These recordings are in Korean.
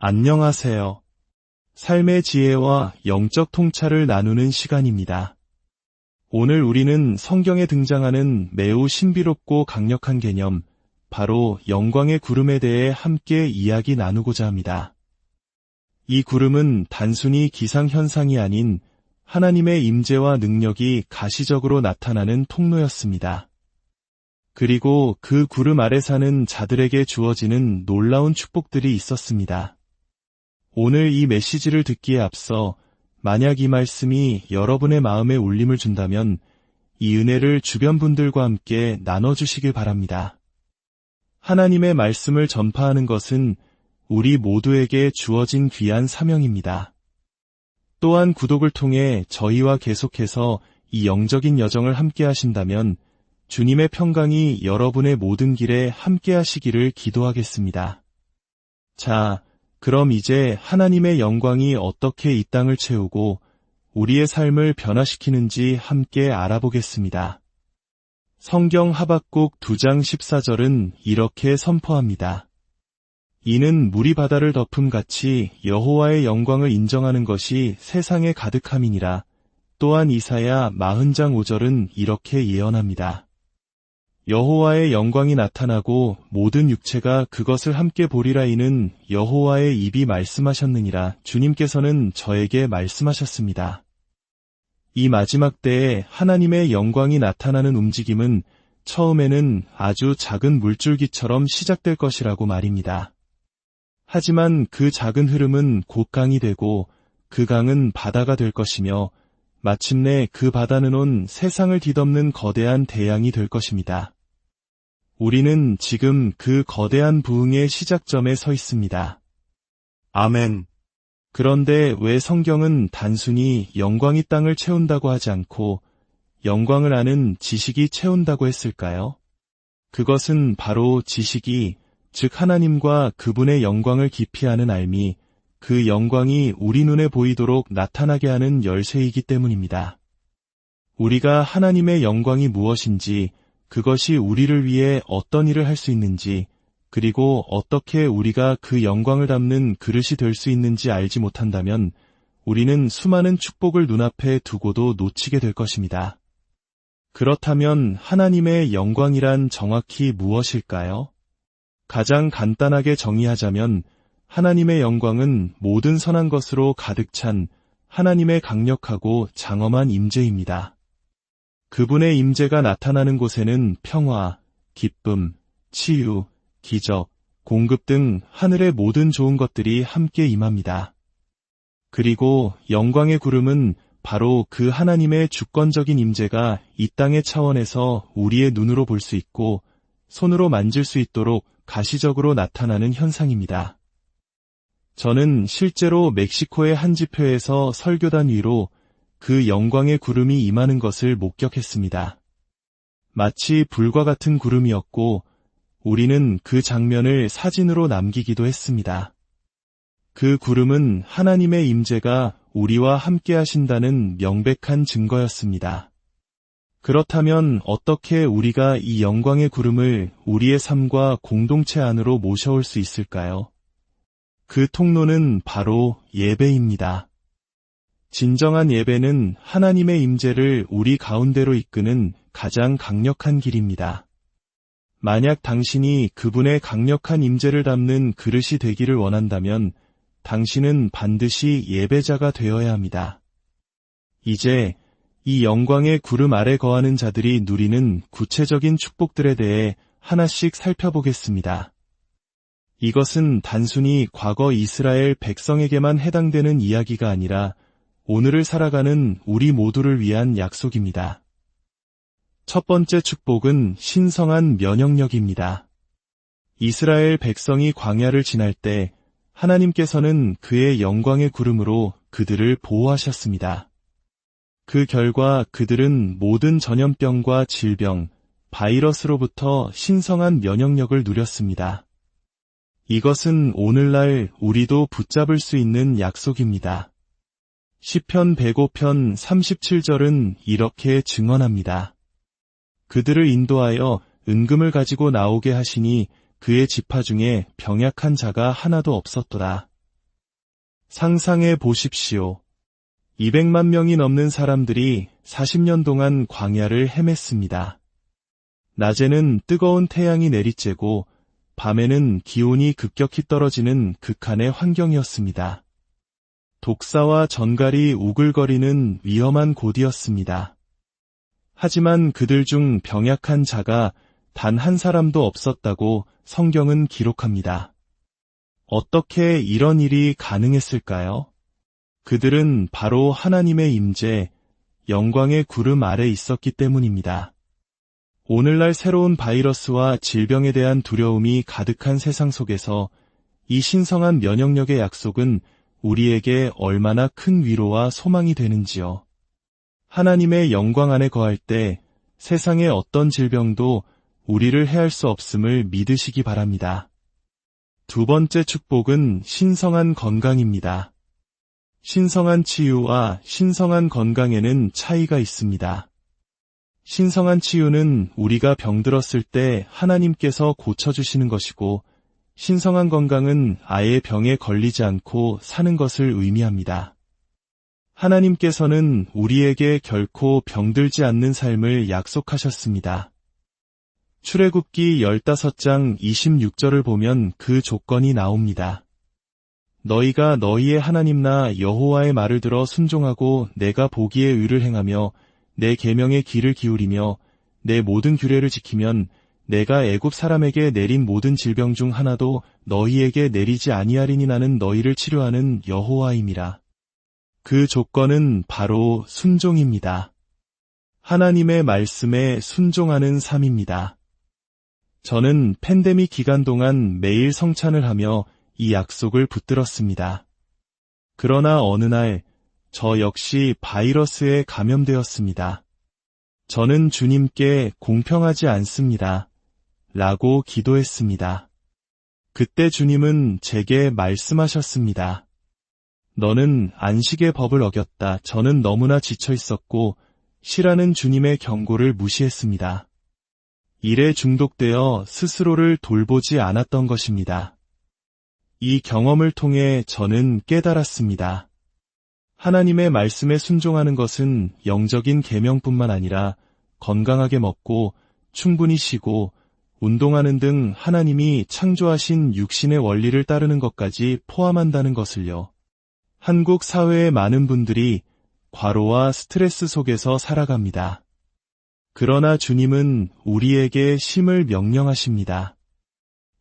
안녕하세요. 삶의 지혜와 영적 통찰을 나누는 시간입니다. 오늘 우리는 성경에 등장하는 매우 신비롭고 강력한 개념, 바로 영광의 구름에 대해 함께 이야기 나누고자 합니다. 이 구름은 단순히 기상현상이 아닌 하나님의 임재와 능력이 가시적으로 나타나는 통로였습니다. 그리고 그 구름 아래 사는 자들에게 주어지는 놀라운 축복들이 있었습니다. 오늘 이 메시지를 듣기에 앞서 만약 이 말씀이 여러분의 마음에 울림을 준다면 이 은혜를 주변 분들과 함께 나눠주시길 바랍니다. 하나님의 말씀을 전파하는 것은 우리 모두에게 주어진 귀한 사명입니다. 또한 구독을 통해 저희와 계속해서 이 영적인 여정을 함께 하신다면 주님의 평강이 여러분의 모든 길에 함께 하시기를 기도하겠습니다. 자, 그럼 이제 하나님의 영광이 어떻게 이 땅을 채우고 우리의 삶을 변화시키는지 함께 알아보겠습니다. 성경 하박국 2장 14절은 이렇게 선포합니다. 이는 물이 바다를 덮음같이 여호와의 영광을 인정하는 것이 세상에 가득함이니라. 또한 이사야 40장 5절은 이렇게 예언합니다. 여호와의 영광이 나타나고 모든 육체가 그것을 함께 보리라. 이는 여호와의 입이 말씀하셨느니라. 주님께서는 저에게 말씀하셨습니다. 이 마지막 때에 하나님의 영광이 나타나는 움직임은 처음에는 아주 작은 물줄기처럼 시작될 것이라고 말입니다. 하지만 그 작은 흐름은 곧강이 되고 그 강은 바다가 될 것이며 마침내 그 바다는 온 세상을 뒤덮는 거대한 대양이 될 것입니다. 우리는 지금 그 거대한 부흥의 시작점에 서 있습니다. 아멘. 그런데 왜 성경은 단순히 영광이 땅을 채운다고 하지 않고 영광을 아는 지식이 채운다고 했을까요? 그것은 바로 지식이, 즉 하나님과 그분의 영광을 깊이 아는 알미, 그 영광이 우리 눈에 보이도록 나타나게 하는 열쇠이기 때문입니다. 우리가 하나님의 영광이 무엇인지, 그것이 우리를 위해 어떤 일을 할 수 있는지, 그리고 어떻게 우리가 그 영광을 담는 그릇이 될 수 있는지 알지 못한다면 우리는 수많은 축복을 눈앞에 두고도 놓치게 될 것입니다. 그렇다면 하나님의 영광이란 정확히 무엇일까요? 가장 간단하게 정의하자면 하나님의 영광은 모든 선한 것으로 가득 찬 하나님의 강력하고 장엄한 임재입니다. 그분의 임재가 나타나는 곳에는 평화, 기쁨, 치유, 기적, 공급 등 하늘의 모든 좋은 것들이 함께 임합니다. 그리고 영광의 구름은 바로 그 하나님의 주권적인 임재가 이 땅의 차원에서 우리의 눈으로 볼 수 있고 손으로 만질 수 있도록 가시적으로 나타나는 현상입니다. 저는 실제로 멕시코의 한 집회에서 설교단 위로 그 영광의 구름이 임하는 것을 목격했습니다. 마치 불과 같은 구름이었고 우리는 그 장면을 사진으로 남기기도 했습니다. 그 구름은 하나님의 임재가 우리와 함께 하신다는 명백한 증거였습니다. 그렇다면 어떻게 우리가 이 영광의 구름을 우리의 삶과 공동체 안으로 모셔올 수 있을까요? 그 통로는 바로 예배입니다. 진정한 예배는 하나님의 임재를 우리 가운데로 이끄는 가장 강력한 길입니다. 만약 당신이 그분의 강력한 임재를 담는 그릇이 되기를 원한다면 당신은 반드시 예배자가 되어야 합니다. 이제 이 영광의 구름 아래 거하는 자들이 누리는 구체적인 축복들에 대해 하나씩 살펴보겠습니다. 이것은 단순히 과거 이스라엘 백성에게만 해당되는 이야기가 아니라 오늘을 살아가는 우리 모두를 위한 약속입니다. 첫 번째 축복은 신성한 면역력입니다. 이스라엘 백성이 광야를 지날 때 하나님께서는 그의 영광의 구름으로 그들을 보호하셨습니다. 그 결과 그들은 모든 전염병과 질병, 바이러스로부터 신성한 면역력을 누렸습니다. 이것은 오늘날 우리도 붙잡을 수 있는 약속입니다. 시편 105편 37절은 이렇게 증언합니다. 그들을 인도하여 은금을 가지고 나오게 하시니 그의 지파 중에 병약한 자가 하나도 없었더라. 상상해 보십시오. 200만 명이 넘는 사람들이 40년 동안 광야를 헤맸습니다. 낮에는 뜨거운 태양이 내리쬐고 밤에는 기온이 급격히 떨어지는 극한의 환경이었습니다. 독사와 전갈이 우글거리는 위험한 곳이었습니다. 하지만 그들 중 병약한 자가 단 한 사람도 없었다고 성경은 기록합니다. 어떻게 이런 일이 가능했을까요? 그들은 바로 하나님의 임재, 영광의 구름 아래 있었기 때문입니다. 오늘날 새로운 바이러스와 질병에 대한 두려움이 가득한 세상 속에서 이 신성한 면역력의 약속은 우리에게 얼마나 큰 위로와 소망이 되는지요. 하나님의 영광 안에 거할 때 세상의 어떤 질병도 우리를 해할 수 없음을 믿으시기 바랍니다. 두 번째 축복은 신성한 건강입니다. 신성한 치유와 신성한 건강에는 차이가 있습니다. 신성한 치유는 우리가 병들었을 때 하나님께서 고쳐주시는 것이고, 신성한 건강은 아예 병에 걸리지 않고 사는 것을 의미합니다. 하나님께서는 우리에게 결코 병들지 않는 삶을 약속하셨습니다. 출애굽기 15장 26절을 보면 그 조건이 나옵니다. 너희가 너희의 하나님 나 여호와의 말을 들어 순종하고 내가 보기에 의를 행하며 내 계명의 귀를 기울이며 내 모든 규례를 지키면 내가 애굽 사람에게 내린 모든 질병 중 하나도 너희에게 내리지 아니하리니 나는 너희를 치료하는 여호와임이라. 그 조건은 바로 순종입니다. 하나님의 말씀에 순종하는 삶입니다. 저는 팬데믹 기간 동안 매일 성찬을 하며 이 약속을 붙들었습니다. 그러나 어느 날 저 역시 바이러스에 감염되었습니다. 저는 주님께 공평하지 않습니다. 라고 기도했습니다. 그때 주님은 제게 말씀하셨습니다. 너는 안식의 법을 어겼다. 저는 너무나 지쳐 있었고 시라는 주님의 경고를 무시했습니다. 일에 중독되어 스스로를 돌보지 않았던 것입니다. 이 경험을 통해 저는 깨달았습니다. 하나님의 말씀에 순종하는 것은 영적인 계명뿐만 아니라 건강하게 먹고 충분히 쉬고 운동하는 등 하나님이 창조하신 육신의 원리를 따르는 것까지 포함한다는 것을요. 한국 사회의 많은 분들이 과로와 스트레스 속에서 살아갑니다. 그러나 주님은 우리에게 쉼을 명령하십니다.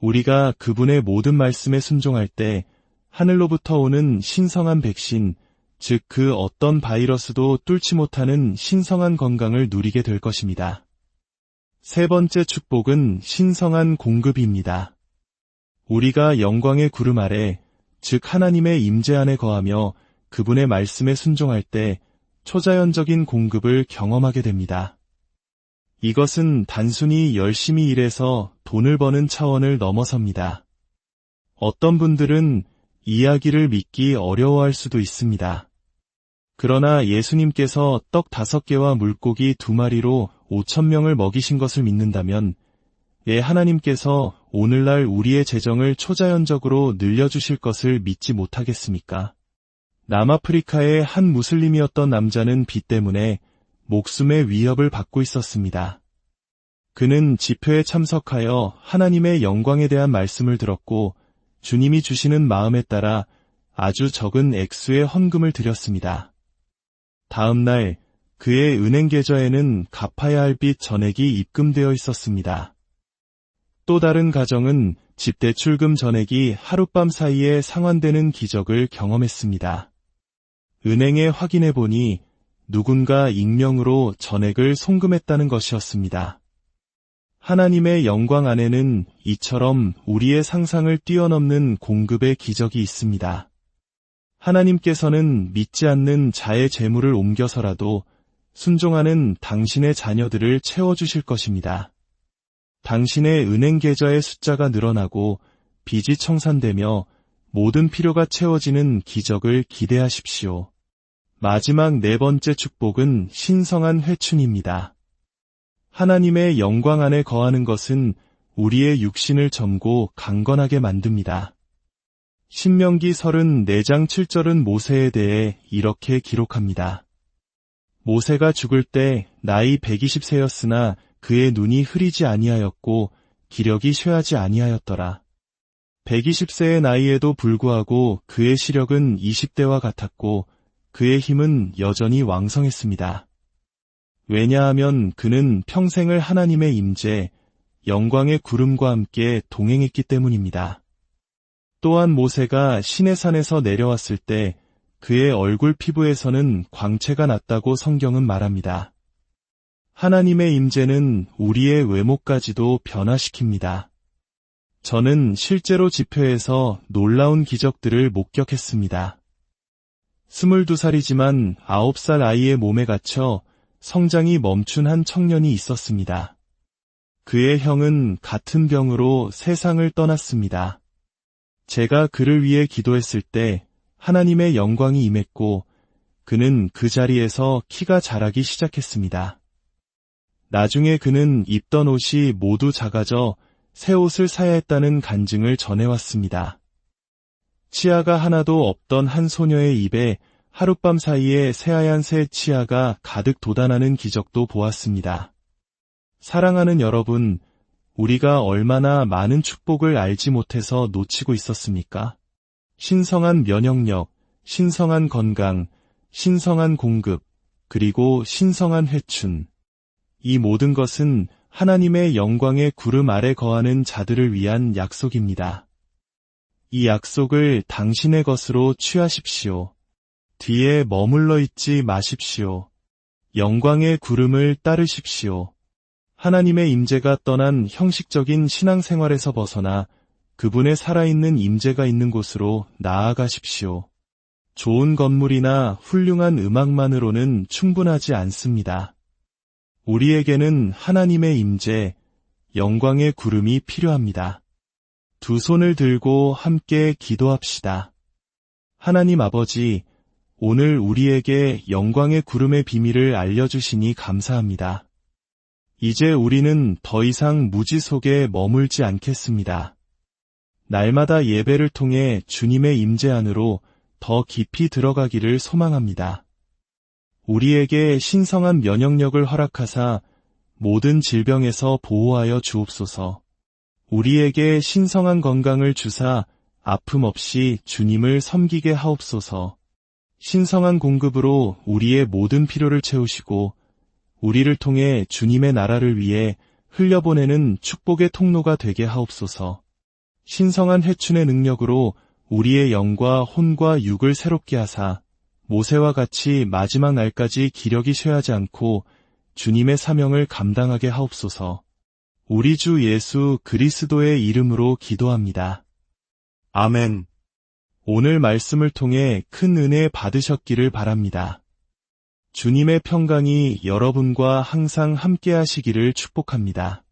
우리가 그분의 모든 말씀에 순종할 때 하늘로부터 오는 신성한 백신, 즉 그 어떤 바이러스도 뚫지 못하는 신성한 건강을 누리게 될 것입니다. 세 번째 축복은 신성한 공급입니다. 우리가 영광의 구름 아래, 즉 하나님의 임재 안에 거하며 그분의 말씀에 순종할 때 초자연적인 공급을 경험하게 됩니다. 이것은 단순히 열심히 일해서 돈을 버는 차원을 넘어섭니다. 어떤 분들은 이야기를 믿기 어려워할 수도 있습니다. 그러나 예수님께서 떡 5개와 물고기 2마리로 5,000명을 먹이신 것을 믿는다면 하나님께서 오늘날 우리의 재정을 초자연적으로 늘려주실 것을 믿지 못하겠습니까? 남아프리카의 한 무슬림이었던 남자는 비 때문에 목숨의 위협을 받고 있었습니다. 그는 집회에 참석하여 하나님의 영광에 대한 말씀을 들었고 주님이 주시는 마음에 따라 아주 적은 액수의 헌금을 드렸습니다. 다음 날 그의 은행 계좌에는 갚아야 할 빚 전액이 입금되어 있었습니다. 또 다른 가정은 집 대출금 전액이 하룻밤 사이에 상환되는 기적을 경험했습니다. 은행에 확인해 보니 누군가 익명으로 전액을 송금했다는 것이었습니다. 하나님의 영광 안에는 이처럼 우리의 상상을 뛰어넘는 공급의 기적이 있습니다. 하나님께서는 믿지 않는 자의 재물을 옮겨서라도 순종하는 당신의 자녀들을 채워주실 것입니다. 당신의 은행 계좌의 숫자가 늘어나고 빚이 청산되며 모든 필요가 채워지는 기적을 기대하십시오. 마지막 네 번째 축복은 신성한 회춘입니다. 하나님의 영광 안에 거하는 것은 우리의 육신을 젊고 강건하게 만듭니다. 신명기 34장 7절은 모세에 대해 이렇게 기록합니다. 모세가 죽을 때 나이 120세였으나 그의 눈이 흐리지 아니하였고 기력이 쇠하지 아니하였더라. 120세의 나이에도 불구하고 그의 시력은 20대와 같았고 그의 힘은 여전히 왕성했습니다. 왜냐하면 그는 평생을 하나님의 임재, 영광의 구름과 함께 동행했기 때문입니다. 또한 모세가 시내산에서 내려왔을 때 그의 얼굴 피부에서는 광채가 났다고 성경은 말합니다. 하나님의 임재는 우리의 외모까지도 변화시킵니다. 저는 실제로 집회에서 놀라운 기적들을 목격했습니다. 22살이지만 9살 아이의 몸에 갇혀 성장이 멈춘 한 청년이 있었습니다. 그의 형은 같은 병으로 세상을 떠났습니다. 제가 그를 위해 기도했을 때 하나님의 영광이 임했고 그는 그 자리에서 키가 자라기 시작했습니다. 나중에 그는 입던 옷이 모두 작아져 새 옷을 사야 했다는 간증을 전해왔습니다. 치아가 하나도 없던 한 소녀의 입에 하룻밤 사이에 새하얀 새 치아가 가득 돋아나는 기적도 보았습니다. 사랑하는 여러분, 우리가 얼마나 많은 축복을 알지 못해서 놓치고 있었습니까? 신성한 면역력, 신성한 건강, 신성한 공급, 그리고 신성한 회춘. 이 모든 것은 하나님의 영광의 구름 아래 거하는 자들을 위한 약속입니다. 이 약속을 당신의 것으로 취하십시오. 뒤에 머물러 있지 마십시오. 영광의 구름을 따르십시오. 하나님의 임재가 떠난 형식적인 신앙생활에서 벗어나 그분의 살아있는 임재가 있는 곳으로 나아가십시오. 좋은 건물이나 훌륭한 음악만으로는 충분하지 않습니다. 우리에게는 하나님의 임재, 영광의 구름이 필요합니다. 두 손을 들고 함께 기도합시다. 하나님 아버지, 오늘 우리에게 영광의 구름의 비밀을 알려주시니 감사합니다. 이제 우리는 더 이상 무지 속에 머물지 않겠습니다. 날마다 예배를 통해 주님의 임재 안으로 더 깊이 들어가기를 소망합니다. 우리에게 신성한 면역력을 허락하사 모든 질병에서 보호하여 주옵소서. 우리에게 신성한 건강을 주사 아픔 없이 주님을 섬기게 하옵소서. 신성한 공급으로 우리의 모든 필요를 채우시고 우리를 통해 주님의 나라를 위해 흘려보내는 축복의 통로가 되게 하옵소서. 신성한 회춘의 능력으로 우리의 영과 혼과 육을 새롭게 하사 모세와 같이 마지막 날까지 기력이 쇠하지 않고 주님의 사명을 감당하게 하옵소서. 우리 주 예수 그리스도의 이름으로 기도합니다. 아멘. 오늘 말씀을 통해 큰 은혜 받으셨기를 바랍니다. 주님의 평강이 여러분과 항상 함께 하시기를 축복합니다.